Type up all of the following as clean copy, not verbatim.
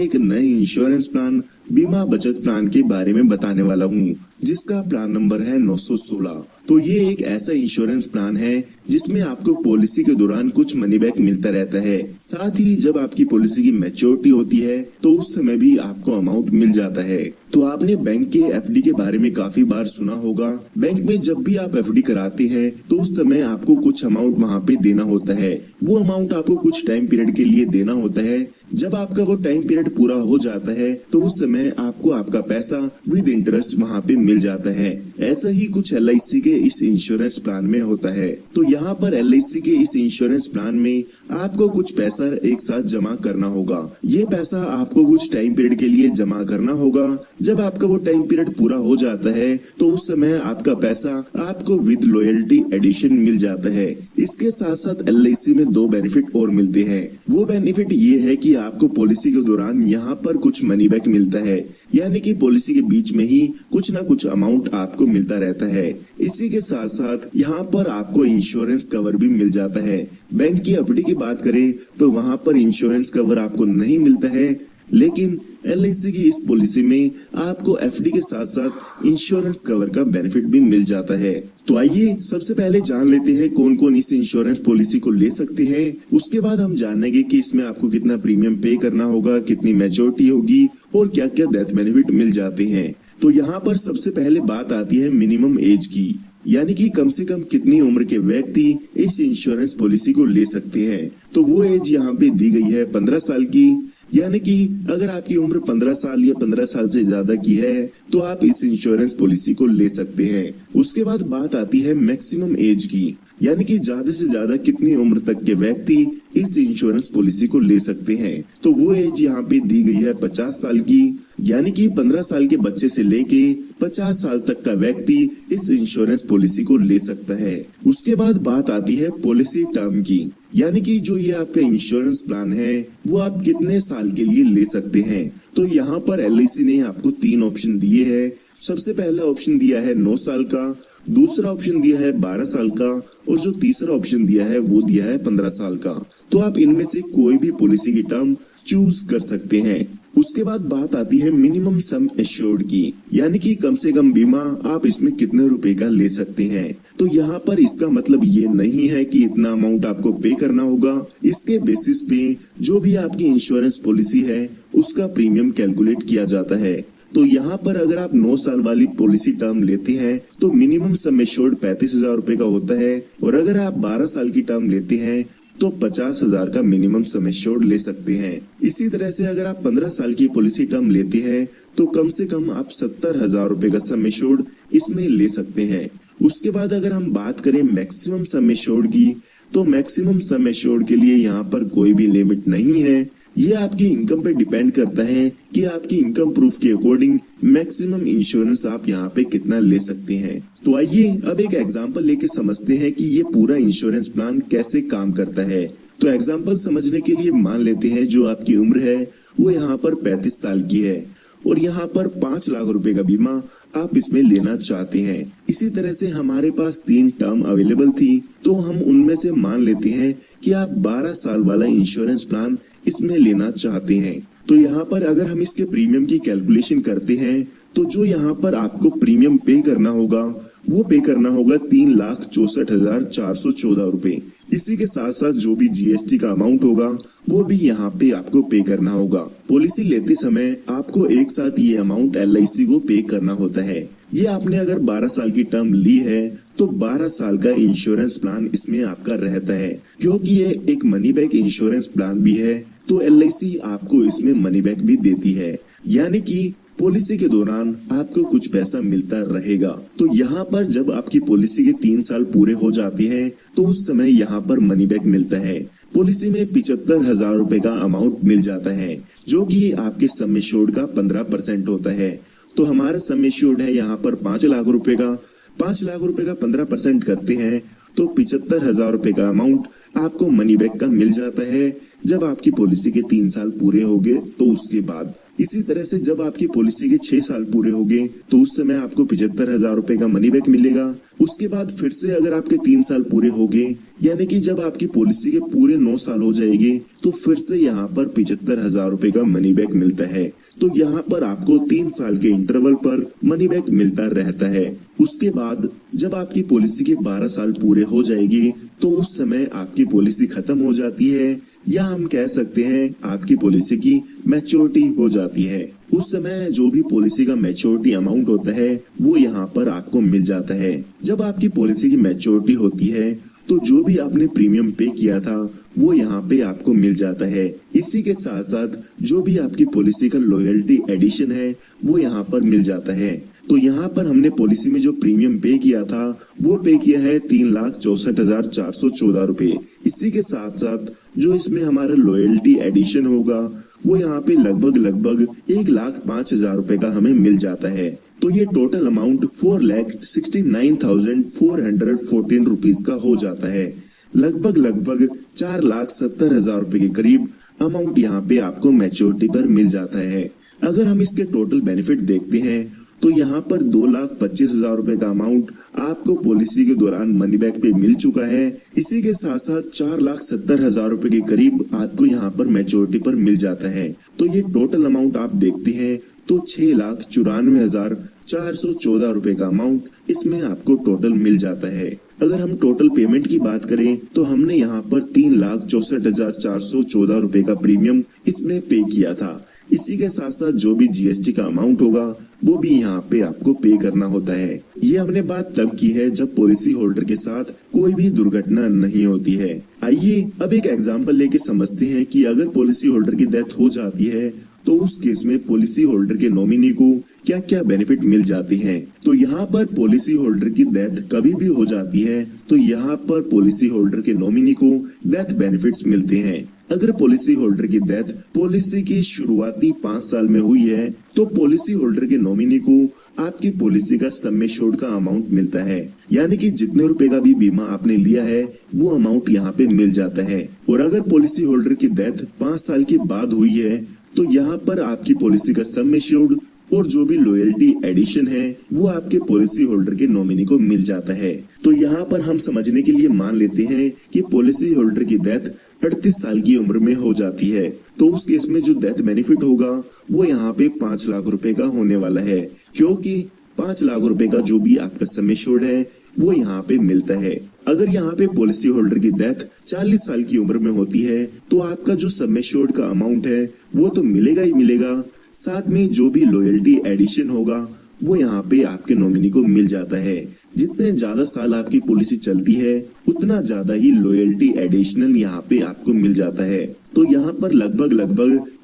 एक नए insurance plan बीमा बचत प्लान के बारे में बताने वाला हूँ, जिसका प्लान नंबर है 916। तो ये एक ऐसा इंश्योरेंस प्लान है जिसमें आपको पॉलिसी के दौरान कुछ मनी बैक मिलता रहता है। साथ ही जब आपकी पॉलिसी की मैच्योरिटी होती है तो उस समय भी आपको अमाउंट मिल जाता है। तो आपने बैंक के एफडी के बारे में काफी बार सुना होगा। बैंक में जब भी आप एफडी कराते हैं तो उस समय आपको कुछ अमाउंट वहाँ पे देना होता है। वो अमाउंट आपको कुछ टाइम पीरियड के लिए देना होता है। जब आपका वो टाइम पीरियड पूरा हो जाता है तो उस समय आपको आपका पैसा विद इंटरेस्ट वहाँ पे मिल जाता है। ऐसा ही कुछ LIC के इस इंश्योरेंस प्लान में होता है। तो यहाँ पर LIC के इस इंश्योरेंस प्लान में आपको कुछ पैसा एक साथ जमा करना होगा। ये पैसा आपको कुछ टाइम पीरियड के लिए जमा करना होगा। जब आपका वो टाइम पीरियड पूरा हो जाता है तो उस समय आपका पैसा आपको विद लॉयल्टी एडिशन मिल जाता है। इसके साथ साथ LIC में 2 बेनिफिट और मिलते हैं। वो बेनिफिट ये है कि आपको पॉलिसी के दौरान यहाँ पर कुछ मनी बैक मिलता है, यानी कि पॉलिसी के बीच में ही कुछ ना कुछ अमाउंट आपको मिलता रहता है। इसी के साथ साथ यहाँ पर आपको इंश्योरेंस कवर भी मिल जाता है। बैंक की एफडी की बात करें तो वहाँ पर इंश्योरेंस कवर आपको नहीं मिलता है, लेकिन LIC की इस पॉलिसी में आपको एफडी के साथ साथ इंश्योरेंस कवर का बेनिफिट भी मिल जाता है। तो आइए सबसे पहले जान लेते हैं कौन कौन इस इंश्योरेंस पॉलिसी को ले सकते हैं। उसके बाद हम जानेंगे कि इसमें आपको कितना प्रीमियम पे करना होगा, कितनी मैच्योरिटी होगी और क्या क्या डेथ बेनिफिट मिल जाते हैं। तो यहाँ पर सबसे पहले बात आती है मिनिमम एज की, यानी कि कम से कम कितनी उम्र के व्यक्ति इस इंश्योरेंस पॉलिसी को ले सकते हैं। तो वो एज यहाँ पे दी गई है 15 साल की, यानी कि अगर आपकी उम्र 15 साल या 15 साल से ज्यादा की है तो आप इस इंश्योरेंस पॉलिसी को ले सकते हैं। उसके बाद बात आती है मैक्सिमम एज की, यानी कि ज्यादा से ज्यादा कितनी उम्र तक के व्यक्ति इस इंश्योरेंस पॉलिसी को ले सकते हैं। तो वो एज यहाँ पे दी गई है 50 साल की, यानी कि 15 साल के बच्चे से लेके 50 साल तक का व्यक्ति इस इंश्योरेंस पॉलिसी को ले सकता है। उसके बाद बात आती है पॉलिसी टर्म की, यानी कि जो ये आपका इंश्योरेंस प्लान है वो आप कितने साल के लिए ले सकते हैं। तो यहाँ पर LIC ने आपको 3 ऑप्शन दिए हैं। सबसे पहला ऑप्शन दिया है 9 साल का, दूसरा ऑप्शन दिया है 12 साल का और जो तीसरा ऑप्शन दिया है वो दिया है 15 साल का। तो आप इनमें से कोई भी पॉलिसी की टर्म चूज कर सकते हैं। उसके बाद बात आती है मिनिमम सम एश्योर्ड की, यानी कि कम से कम बीमा आप इसमें कितने रुपए का ले सकते हैं। तो यहाँ पर इसका मतलब ये नहीं है कि इतना अमाउंट आपको पे करना होगा। इसके बेसिस पे जो भी आपकी इंश्योरेंस पॉलिसी है उसका प्रीमियम कैलकुलेट किया जाता है। तो यहाँ पर अगर आप 9 साल वाली पॉलिसी टर्म लेते हैं तो मिनिमम सम एश्योर्ड 35,000 रुपए का होता है, और अगर आप 12 साल की टर्म लेते हैं तो 50,000 का मिनिमम सम एश्योर्ड ले सकते हैं। इसी तरह से अगर आप 15 साल की पॉलिसी टर्म लेते हैं तो कम से कम आप 70,000 रुपए का सम एश्योर्ड इसमें ले सकते हैं। उसके बाद अगर हम बात करें मैक्सिमम सम एश्योर्ड की, तो मैक्सिमम सम एश्योर्ड के लिए यहाँ पर कोई भी लिमिट नहीं है। ये आपकी इनकम पे डिपेंड करता है कि आपकी इनकम प्रूफ के अकॉर्डिंग मैक्सिमम इंश्योरेंस आप यहाँ पे कितना ले सकते हैं। तो आइए अब एक एग्जांपल लेके समझते हैं कि ये पूरा इंश्योरेंस प्लान कैसे काम करता है। तो एग्जांपल समझने के लिए मान लेते हैं जो आपकी उम्र है वो यहाँ पर 35 साल की है और यहाँ पर 5 लाख रुपए का बीमा आप इसमें लेना चाहते हैं। इसी तरह से हमारे पास 3 टर्म अवेलेबल थी, तो हम उनमें से मान लेते हैं कि आप 12 साल वाला इंश्योरेंस प्लान इसमें लेना चाहते हैं। तो यहाँ पर अगर हम इसके प्रीमियम की कैलकुलेशन करते हैं तो जो यहाँ पर आपको प्रीमियम पे करना होगा वो पे करना होगा 3,64,414 रुपए। इसी के साथ साथ जो भी GST का अमाउंट होगा वो भी यहाँ पे आपको पे करना होगा। पॉलिसी लेते समय आपको एक साथ ये अमाउंट LIC को पे करना होता है। ये आपने अगर 12 साल की टर्म ली है तो 12 साल का इंश्योरेंस प्लान इसमें आपका रहता है। क्योंकि ये एक मनी बैक इंश्योरेंस प्लान भी है तो LIC आपको इसमें मनी बैक भी देती है, यानी कि पॉलिसी के दौरान आपको कुछ पैसा मिलता रहेगा। तो यहाँ पर जब आपकी पॉलिसी के 3 साल पूरे हो जाते हैं तो उस समय यहाँ पर मनी बैक मिलता है। पॉलिसी में 75,000 रुपए का अमाउंट मिल जाता है, जो कि आपके सम एश्योर्ड का 15% होता है। तो हमारा सम एश्योर्ड है यहाँ पर 5 लाख रुपए का। 5 लाख रुपए का 15% करते हैं तो 75,000 रुपए का अमाउंट आपको मनी बैक का मिल जाता है। जब आपकी पॉलिसी के 3 साल पूरे हो गए तो उसके बाद। इसी तरह से जब आपकी पॉलिसी के 6 साल पूरे हो गए तो उस समय आपको 75,000 रुपए का मनी बैक मिलेगा। उसके बाद फिर से अगर आपके 3 साल पूरे हो गए, यानी कि जब आपकी पॉलिसी के पूरे 9 साल हो जाएंगे, तो फिर से यहाँ पर 75,000 रुपए का मनी बैक मिलता है। तो यहाँ पर आपको 3 साल के इंटरवल पर मनी बैक मिलता रहता है। उसके बाद जब आपकी पॉलिसी के 12 साल पूरे हो जाएंगे तो उस समय आपकी पॉलिसी खत्म हो जाती है, या हम कह सकते हैं आपकी पॉलिसी की मैच्योरिटी हो जाती है। उस समय जो भी पॉलिसी का मैच्योरिटी अमाउंट होता है वो यहाँ पर आपको मिल जाता है। जब आपकी पॉलिसी की मैच्योरिटी होती है तो जो भी आपने प्रीमियम पे किया था वो यहाँ पे आपको मिल जाता है। इसी के साथ साथ जो भी आपकी पॉलिसी का लॉयल्टी एडिशन है वो यहाँ पर मिल जाता है। तो यहाँ पर हमने पॉलिसी में जो प्रीमियम पे किया था वो पे किया है 3,64,414 रुपए। इसी के साथ साथ जो इसमें हमारा लॉयल्टी एडिशन होगा वो यहाँ पे लगभग 1,05,000 रुपए का हमें मिल जाता है। तो ये टोटल अमाउंट 4,69,414 रुपीज का हो जाता है। लगभग 4,70,000 रुपए के करीब अमाउंट यहाँ पे आपको मैच्योरिटी पर मिल जाता है। अगर हम इसके टोटल बेनिफिट देखते हैं तो यहाँ पर 2,25,000 रुपए का अमाउंट आपको पॉलिसी के दौरान मनी बैक पे मिल चुका है। इसी के साथ साथ 4,70,000 रुपए के करीब आपको यहाँ पर मैच्योरिटी पर मिल जाता है। तो ये टोटल अमाउंट आप देखते हैं तो 6,94,414 रुपए का अमाउंट इसमें आपको टोटल मिल जाता है। अगर हम टोटल पेमेंट की बात करें तो हमने यहाँ पर 3,64,414 रुपए का प्रीमियम इसमें पे किया था। इसी के साथ साथ जो भी जीएसटी का अमाउंट होगा वो भी यहाँ पे आपको पे करना होता है। ये हमने बात तब की है जब पॉलिसी होल्डर के साथ कोई भी दुर्घटना नहीं होती है। आइए अब एक एग्जांपल लेके समझते हैं कि अगर पॉलिसी होल्डर की डेथ हो जाती है तो उस केस में पॉलिसी होल्डर के नॉमिनी को क्या क्या बेनिफिट मिल जाते हैं। तो यहाँ पर पॉलिसी होल्डर की डेथ कभी भी हो जाती है तो यहाँ पर पॉलिसी होल्डर के नॉमिनी को डेथ बेनिफिट्स मिलते हैं। अगर पॉलिसी होल्डर की डेथ पॉलिसी की शुरुआती 5 साल में हुई है तो पॉलिसी होल्डर के नॉमिनी को आपकी पॉलिसी का सम एश्योर्ड का अमाउंट मिलता है, यानी कि जितने रुपए का भी बीमा आपने लिया है वो अमाउंट यहाँ पे मिल जाता है। और अगर पॉलिसी होल्डर की डेथ 5 साल के बाद हुई है तो यहाँ पर आपकी पॉलिसी का सम एश्योर्ड और जो भी लॉयल्टी एडिशन है वो आपके पॉलिसी होल्डर के नॉमिनी को मिल जाता है। तो यहाँ पर हम समझने के लिए मान लेते हैं कि पॉलिसी होल्डर की डेथ 38 साल की उम्र में हो जाती है, तो उस केस में जो डेथ बेनिफिट होगा वो यहाँ पे 5 लाख रुपए का होने वाला है, क्योंकि 5 लाख रुपए का जो भी आपका सम एश्योर्ड है वो यहाँ पे मिलता है। अगर यहाँ पे पॉलिसी होल्डर की डेथ 40 साल की उम्र में होती है तो आपका जो सम एश्योर्ड का अमाउंट है वो तो मिलेगा ही मिलेगा, साथ में जो भी लॉयल्टी एडिशन होगा वो यहाँ पे आपके नॉमिनी को मिल जाता है। जितने ज्यादा साल आपकी पॉलिसी चलती है उतना ज्यादा ही लॉयल्टी एडिशनल यहाँ पे आपको मिल जाता है। तो यहाँ पर लगभग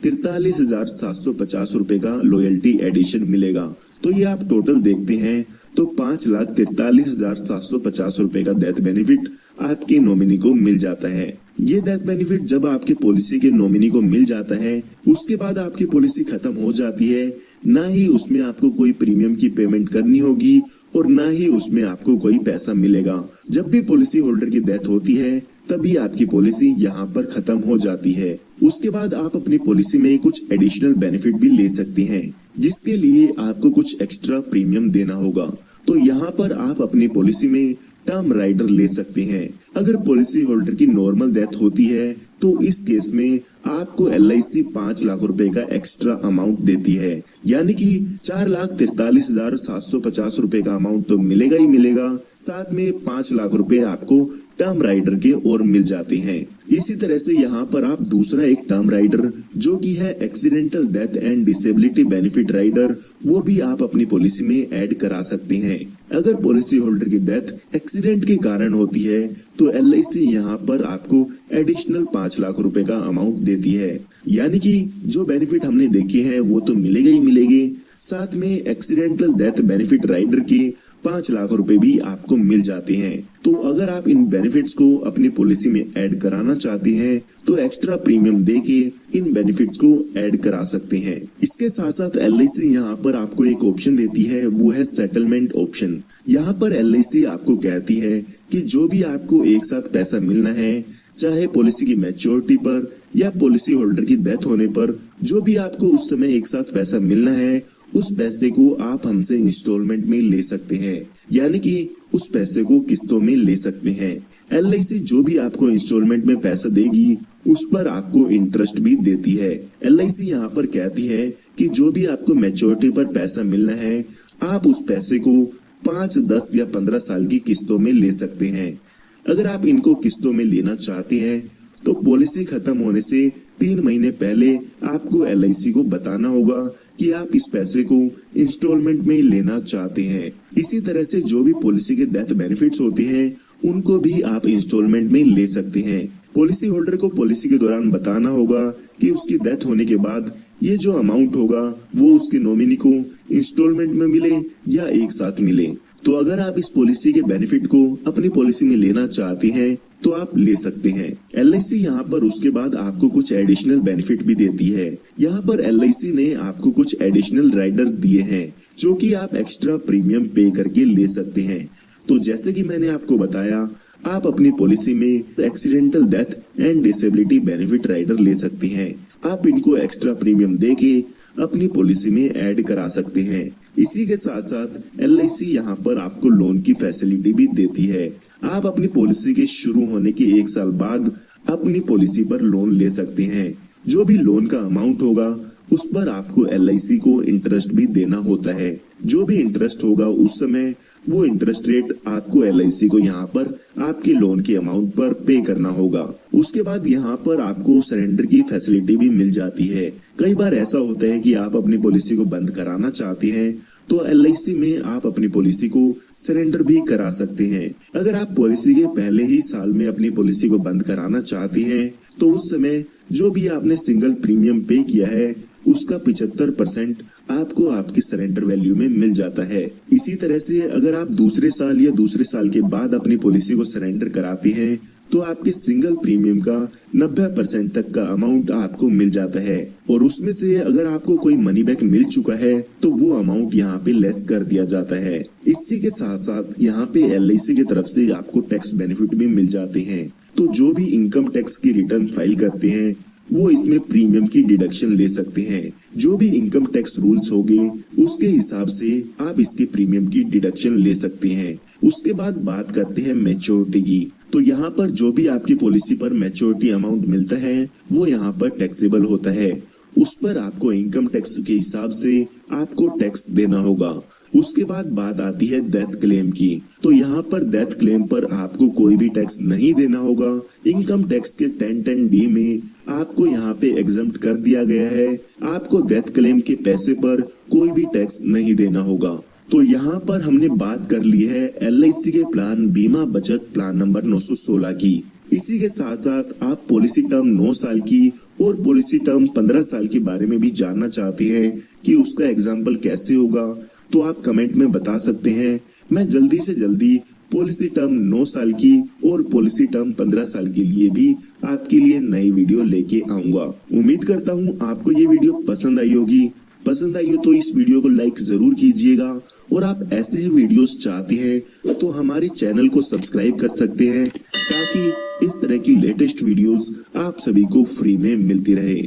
43,750 रुपए का लॉयल्टी एडिशन मिलेगा। तो ये आप टोटल देखते हैं तो 5,43,750 रुपए का डेथ बेनिफिट आपके नॉमिनी को मिल जाता है। ये डेथ बेनिफिट जब आपके पॉलिसी के नॉमिनी को मिल जाता है उसके बाद आपकी पॉलिसी खत्म हो जाती है, ना ही उसमें आपको कोई प्रीमियम की पेमेंट करनी होगी और ना ही उसमें आपको कोई पैसा मिलेगा। जब भी पॉलिसी होल्डर की डेथ होती है तभी आपकी पॉलिसी यहाँ पर खत्म हो जाती है। उसके बाद आप अपनी पॉलिसी में कुछ एडिशनल बेनिफिट भी ले सकते हैं जिसके लिए आपको कुछ एक्स्ट्रा प्रीमियम देना होगा। तो यहाँ पर आप अपनी पॉलिसी में टर्म राइडर ले सकते हैं। अगर पॉलिसी होल्डर की नॉर्मल डेथ होती है तो इस केस में आपको LIC 5 लाख रुपए का एक्स्ट्रा अमाउंट देती है, यानी कि 4,43,750 रुपए का अमाउंट तो मिलेगा ही मिलेगा, साथ में 5 लाख रुपए आपको टर्म राइडर के और मिल जाते हैं। इसी तरह से यहाँ पर आप दूसरा एक टर्म राइडर जो कि है accidental death and disability benefit rider, वो भी आप अपनी पॉलिसी में ऐड करा सकते हैं। अगर पॉलिसी होल्डर की डेथ एक्सीडेंट के कारण होती है तो LIC यहाँ पर आपको एडिशनल 5 लाख रुपए का अमाउंट देती है, यानी कि जो बेनिफिट हमने देखे हैं वो तो मिलेगा ही मिलेंगे, साथ में एक्सीडेंटल डेथ बेनिफिट राइडर के 5 लाख रुपए भी आपको मिल जाते हैं। तो अगर आप इन बेनिफिट्स को अपनी पॉलिसी में ऐड कराना चाहते हैं तो एक्स्ट्रा प्रीमियम देके इन बेनिफिट्स को ऐड करा सकते हैं। इसके साथ साथ LIC यहाँ पर आपको एक ऑप्शन देती है, वो है सेटलमेंट ऑप्शन। यहाँ पर LIC आपको कहती है कि जो भी आपको एक साथ पैसा मिलना है, चाहे पॉलिसी की मैच्योरिटी पर या पॉलिसी होल्डर की डेथ होने पर, जो भी आपको उस समय एक साथ पैसा मिलना है, उस पैसे को आप हमसे इंस्टॉलमेंट में ले सकते हैं, यानी कि उस पैसे को किस्तों में ले सकते हैं। LIC जो भी आपको इंस्टॉलमेंट में पैसा देगी उस पर आपको इंटरेस्ट भी देती है। LIC यहाँ पर कहती है कि जो भी आपको मैच्योरिटी पर पैसा मिलना है, आप उस पैसे को 5, 10 या 15 साल की किस्तों में ले सकते हैं। अगर आप इनको किस्तों में लेना चाहते हैं तो पॉलिसी खत्म होने से 3 महीने पहले आपको LIC को बताना होगा कि आप इस पैसे को इंस्टॉलमेंट में लेना चाहते हैं। इसी तरह से जो भी पॉलिसी के डेथ बेनिफिट्स होते हैं उनको भी आप इंस्टॉलमेंट में ले सकते हैं। पॉलिसी होल्डर को पॉलिसी के दौरान बताना होगा कि उसकी डेथ होने के बाद ये जो अमाउंट होगा वो उसके नॉमिनी को इंस्टॉलमेंट में मिले या एक साथ मिले। तो अगर आप इस पॉलिसी के बेनिफिट को अपनी पॉलिसी में लेना चाहते हैं तो आप ले सकते हैं। LIC यहाँ पर उसके बाद आपको कुछ एडिशनल बेनिफिट भी देती है। यहाँ पर LIC ने आपको कुछ एडिशनल राइडर दिए हैं जो कि आप एक्स्ट्रा प्रीमियम पे करके ले सकते हैं। तो जैसे कि मैंने आपको बताया, आप अपनी पॉलिसी में accidental death and disability benefit rider ले सकते हैं। आप इनको एक्स्ट्रा प्रीमियम देके अपनी पॉलिसी में ऐड करा सकते हैं। इसी के साथ साथ LIC यहाँ पर आपको लोन की फैसिलिटी भी देती है। आप अपनी पॉलिसी के शुरू होने के 1 साल बाद अपनी पॉलिसी पर लोन ले सकते हैं। जो भी लोन का अमाउंट होगा उस पर आपको LIC को इंटरेस्ट भी देना होता है। जो भी इंटरेस्ट होगा उस समय वो इंटरेस्ट रेट आपको LIC को यहाँ पर आपके लोन के अमाउंट पर पे करना होगा। उसके बाद यहाँ पर आपको सरेंडर की फैसिलिटी भी मिल जाती है। कई बार ऐसा होता है कि आप अपनी पॉलिसी को बंद कराना चाहते हैं तो LIC में आप अपनी पॉलिसी को सरेंडर भी करा सकते हैं। अगर आप पॉलिसी के पहले ही साल में अपनी पॉलिसी को बंद कराना चाहते हैं तो उस समय जो भी आपने सिंगल प्रीमियम पे किया है उसका 75% आपको आपकी सरेंडर वैल्यू में मिल जाता है। इसी तरह से अगर आप दूसरे साल या दूसरे साल के बाद अपनी पॉलिसी को सरेंडर कराते हैं तो आपके सिंगल प्रीमियम का 90% तक का अमाउंट आपको मिल जाता है, और उसमें से अगर आपको कोई मनी बैक मिल चुका है तो वो अमाउंट यहाँ पे लेस कर दिया जाता है। इसी के साथ साथ यहाँ पे LIC की तरफ से आपको टैक्स बेनिफिट भी मिल जाते हैं। तो जो भी इनकम टैक्स की रिटर्न फाइल करते हैं वो इसमें प्रीमियम की डिडक्शन ले सकते हैं। जो भी इनकम टैक्स रूल्स होंगे उसके हिसाब से आप इसके प्रीमियम की डिडक्शन ले सकते हैं। उसके बाद बात करते हैं मैच्योरिटी की। तो यहाँ पर जो भी आपकी पॉलिसी पर मैच्योरिटी अमाउंट मिलता है वो यहाँ पर टैक्सेबल होता है। उस पर आपको इनकम टैक्स के हिसाब से आपको टैक्स देना होगा। उसके बाद बात आती है डेथ क्लेम की। तो यहाँ पर डेथ क्लेम पर आपको कोई भी टैक्स नहीं देना होगा। इनकम टैक्स के 1010D में आपको यहाँ पे एग्जम्प्ट कर दिया गया है। आपको डेथ क्लेम के पैसे पर कोई भी टैक्स नहीं देना होगा। तो यहाँ पर हमने बात कर ली है LIC के प्लान बीमा बचत प्लान नंबर 916 की। इसी के साथ साथ आप पॉलिसी टर्म 9 साल की और पॉलिसी टर्म 15 साल के बारे में भी जानना चाहते हैं कि उसका एग्जाम्पल कैसे होगा, तो आप कमेंट में बता सकते हैं। मैं जल्दी से जल्दी पॉलिसी टर्म 9 साल की और पॉलिसी टर्म 15 साल के लिए भी आपके लिए नई वीडियो लेके आऊंगा। उम्मीद करता हूँ आपको ये वीडियो पसंद आई होगी। पसंद आई हो तो इस वीडियो को लाइक जरूर कीजिएगा, और आप ऐसे ही वीडियोस चाहते हैं तो हमारे चैनल को सब्सक्राइब कर सकते हैं ताकि इस तरह की लेटेस्ट वीडियोस आप सभी को फ्री में मिलती रहे।